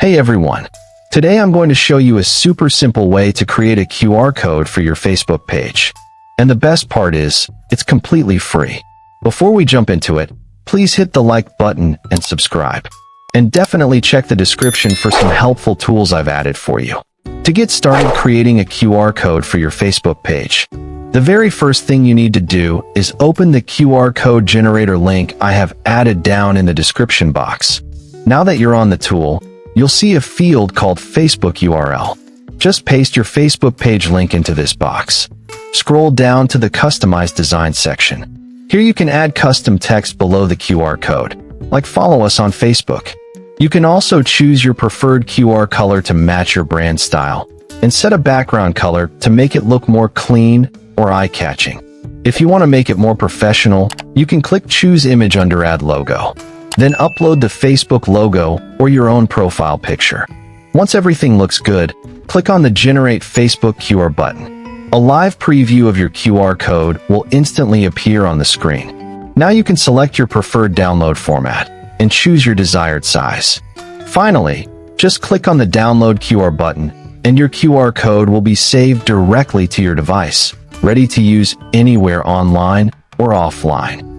Hey everyone! Today I'm going to show you a super simple way to create a QR code for your Facebook page. And the best part is, it's completely free. Before we jump into it, please hit the like button and subscribe. And definitely check the description for some helpful tools I've added for you. To get started creating a QR code for your Facebook page, the very first thing you need to do is open the QR code generator link I have added down in the description box. Now that you're on the tool, you'll see a field called Facebook URL. Just paste your Facebook page link into this box. Scroll down to the Customize Design section. Here you can add custom text below the QR code, like follow us on Facebook. You can also choose your preferred QR color to match your brand style, and set a background color to make it look more clean or eye-catching. If you want to make it more professional, you can click Choose Image under Add Logo. Then upload the Facebook logo or your own profile picture. Once everything looks good, click on the Generate Facebook QR button. A live preview of your QR code will instantly appear on the screen. Now you can select your preferred download format and choose your desired size. Finally, just click on the Download QR button and your QR code will be saved directly to your device, ready to use anywhere online or offline.